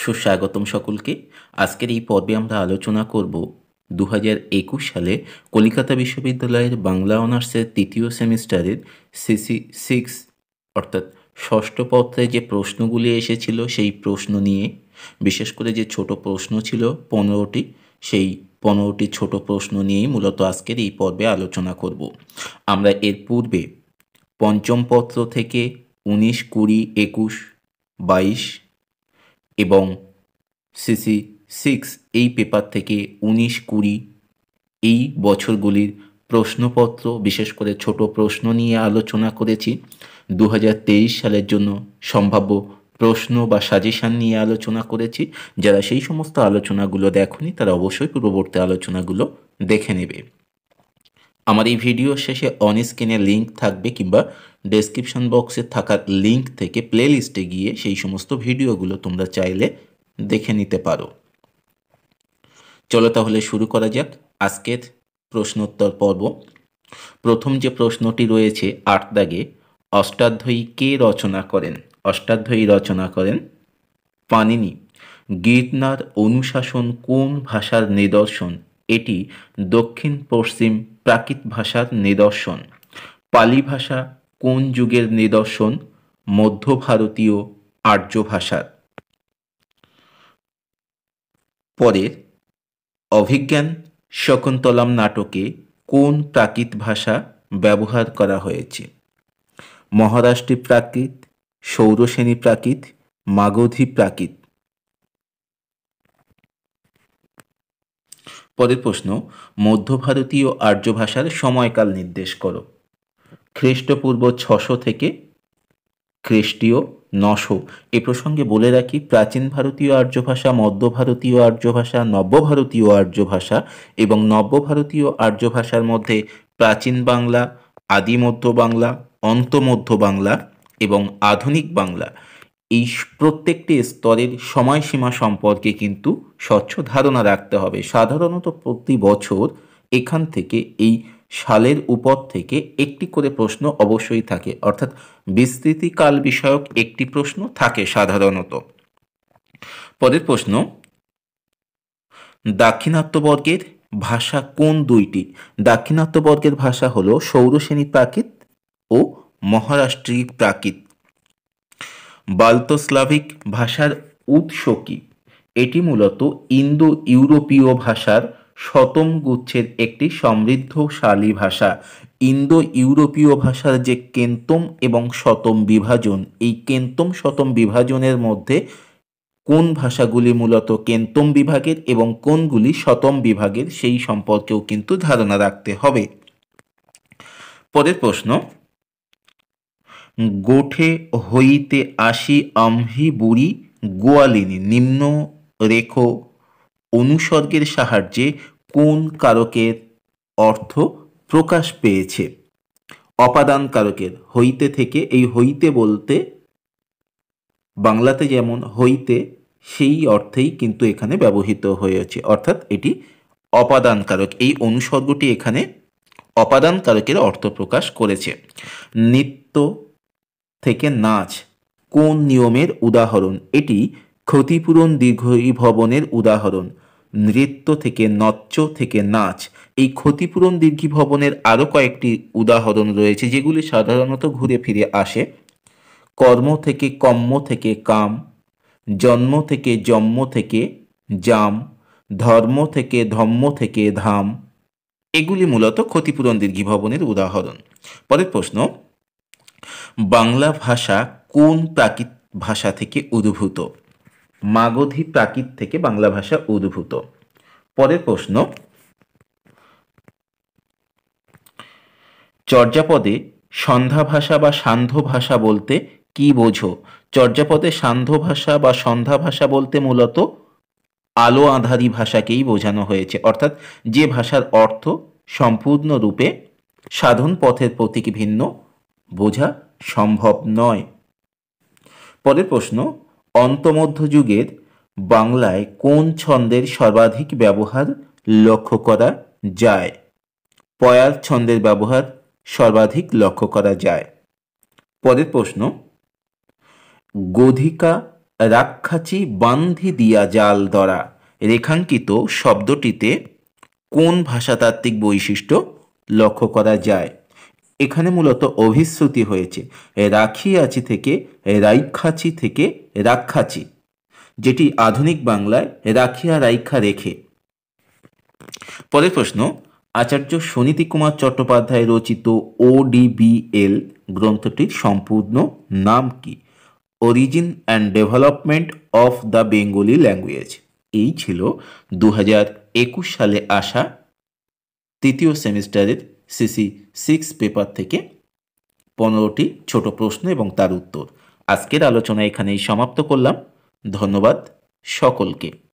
সুস্বাগতম সকলকে। আজকের এই পর্বে আমরা আলোচনা করব 2021 সালে কলকাতা বিশ্ববিদ্যালয়ের বাংলা অনার্সের তৃতীয় সেমিস্টারের CC6 অর্থাৎ ষষ্ঠ পত্রে যে প্রশ্নগুলি এসেছিল সেই প্রশ্ন নিয়ে। বিশেষ করে যে ছোট প্রশ্ন ছিল 15টি, সেই 15টি ছোট প্রশ্ন নিয়েই মূলত আজকের এই পর্বে আলোচনা করব। আমরা এর পূর্বে পঞ্চম পত্র থেকে 19, 20, 21, 22 এবং CC6 এই পেপার থেকে 19, 20 এই বছরগুলির প্রশ্নপত্র, বিশেষ করে ছোট প্রশ্ন নিয়ে আলোচনা করেছি। 2023 সালের জন্য সম্ভাব্য প্রশ্ন বা সাজেশান নিয়ে আলোচনা করেছি। যারা সেই সমস্ত আলোচনাগুলো দেখনি তারা অবশ্যই পূর্ববর্তী আলোচনাগুলো দেখে নেবে। আমার এই ভিডিওর শেষে অন স্ক্রিনে লিঙ্ক থাকবে, কিংবা ডেসক্রিপশন বক্সে থাকা লিঙ্ক থেকে প্লে লিস্টে গিয়ে সেই সমস্ত ভিডিওগুলো তোমরা চাইলে দেখে নিতে পারো। চলো তাহলে শুরু করা যাক আজকের প্রশ্নোত্তর পর্ব। প্রথম যে প্রশ্নটি রয়েছে 8 দাগে, অষ্টাধ্যায়ী কে রচনা করেন? অষ্টাধ্যায়ী রচনা করেন পাণিনি। গীর্ণার অনুশাসন কোন ভাষার নিদর্শন? এটি দক্ষিণ পশ্চিম প্রাকৃত ভাষার নিদর্শন। পালি ভাষা কোন যুগের নিদর্শন? মধ্য ভারতীয় আর্য ভাষার। পরের অভিজ্ঞান শকুন্তলম নাটকে কোন প্রাকৃত ভাষা ব্যবহার করা হয়েছে? মহারাষ্ট্রী প্রাকৃত, সৌরসেনী প্রাকৃত, মাগধী প্রাকৃত। পরের প্রশ্ন, মধ্য ভারতীয় আর্য ভাষার সময়কাল নির্দেশ করো। খ্রিস্টপূর্ব 600 থেকে খ্রিস্টীয় 900। এ প্রসঙ্গে বলে রাখি, প্রাচীন ভারতীয় আর্য ভাষা, মধ্য ভারতীয় আর্য ভাষা, নব্য ভারতীয় আর্য ভাষা এবং নব্য ভারতীয় আর্য ভাষার মধ্যে প্রাচীন বাংলা, আদি মধ্য বাংলা, অন্ত মধ্য বাংলা এবং আধুনিক বাংলা, এই প্রত্যেকটি স্তরের সময়সীমা সম্পর্কে কিন্তু স্বচ্ছ ধারণা রাখতে হবে। সাধারণত প্রতি বছর এখান থেকে এই সালের উপর থেকে একটি করে প্রশ্ন অবশ্যই থাকে, অর্থাৎ বিস্তৃতিকাল বিষয়ক একটি প্রশ্ন থাকে সাধারণত। পরের প্রশ্ন, দাক্ষিণাত্যবর্গের ভাষা কোন দুইটি? দাক্ষিণাত্যবর্গের ভাষা হলো সৌরসেনী প্রাকৃত ও মহারাষ্ট্রী প্রাকৃত। বাল্তস্লাভিক ভাষার উৎস কি? এটি মূলত ইন্দো ইউরোপীয় ভাষার শতম গুচ্ছের একটি সমৃদ্ধশালী ভাষা। ইন্দো ইউরোপীয় ভাষার যে কেন্তম এবং শতম বিভাজন, এই কেন্তম শতম বিভাজনের মধ্যে কোন ভাষাগুলি মূলত কেন্তম বিভাগের এবং কোনগুলি শতম বিভাগের, সেই সম্পর্কেও কিন্তু ধারণা রাখতে হবে। পরের প্রশ্ন, গোঠে হইতে আসি আম্ভি বুড়ি গোয়ালিনী নিম্ন রেখ অনুসর্গের সাহায্যে কোন কারকের অর্থ প্রকাশ পেয়েছে? অপাদান কারকের। হইতে থেকে, এই হইতে বলতে বাংলাতে যেমন হইতে, সেই অর্থেই কিন্তু এখানে ব্যবহৃত হয়েছে, অর্থাৎ এটি অপাদান কারক। এই অনুসর্গটি এখানে অপাদান কারকের অর্থ প্রকাশ করেছে। নৃত্য থেকে নাচ কোন নিয়মের উদাহরণ? এটি ক্ষতিপূরণ দীর্ঘীভবনের উদাহরণ। নৃত্য থেকে, নচ্য থেকে নাচ, এই ক্ষতিপূরণ দীর্ঘীভবনের আরও কয়েকটি উদাহরণ রয়েছে যেগুলি সাধারণত ঘুরে ফিরে আসে। কর্ম থেকে কম্ম থেকে কাম, জন্ম থেকে জন্ম থেকে জাম, ধর্ম থেকে ধম্ম থেকে ধাম, এগুলি মূলত ক্ষতিপূরণ দীর্ঘীভবনের উদাহরণ। পরের প্রশ্ন, বাংলা ভাষা কোন প্রাকৃত ভাষা থেকে উদ্ভূত? মাগধী প্রাকৃত থেকে বাংলা ভাষা উদ্ভূত। পরের প্রশ্ন, চর্যাপদে সন্ধ্যা ভাষা বা সান্ধ্য ভাষা বলতে কি বোঝো? চর্যাপদে সান্ধ্য ভাষা বা সন্ধ্যা ভাষা বলতে মূলত আলো আঁধারি ভাষাকেই বোঝানো হয়েছে, অর্থাৎ যে ভাষার অর্থ সম্পূর্ণরূপে সাধন পথের প্রতীক ভিন্ন বোঝা সম্ভব নয়। পরের প্রশ্ন, অন্তমধ্যযুগের বাংলায় কোন ছন্দের সর্বাধিক ব্যবহার লক্ষ্য করা যায়? পয়ার ছন্দের ব্যবহার সর্বাধিক লক্ষ্য করা যায়। পরের প্রশ্ন, গধিকা রাক্ষাচি বান্ধি দিয়া জাল ধরা রেখাঙ্কিত শব্দটিতে কোন ভাষাতাত্ত্বিক বৈশিষ্ট্য লক্ষ্য করা যায়? এখানে মূলত অভিশ্রুতি হয়েছে রাখিয়াছি থেকে রাইখাচি থেকে রাক্ষাচি, যেটি আধুনিক বাংলায় রাখিয়া রাইখা রেখে। পরের প্রশ্ন, আচার্য সুনীতি কুমার চট্টোপাধ্যায় রচিত ODBL গ্রন্থটির সম্পূর্ণ নাম কি? Origin and development of the Bengali language. এই ছিল 2021 সালে আসা তৃতীয় সেমিস্টারের CC6 পেপার থেকে 15টি ছোট প্রশ্ন এবং তার উত্তর। আজকের আলোচনা এখানেই সমাপ্ত করলাম। ধন্যবাদ সকলকে।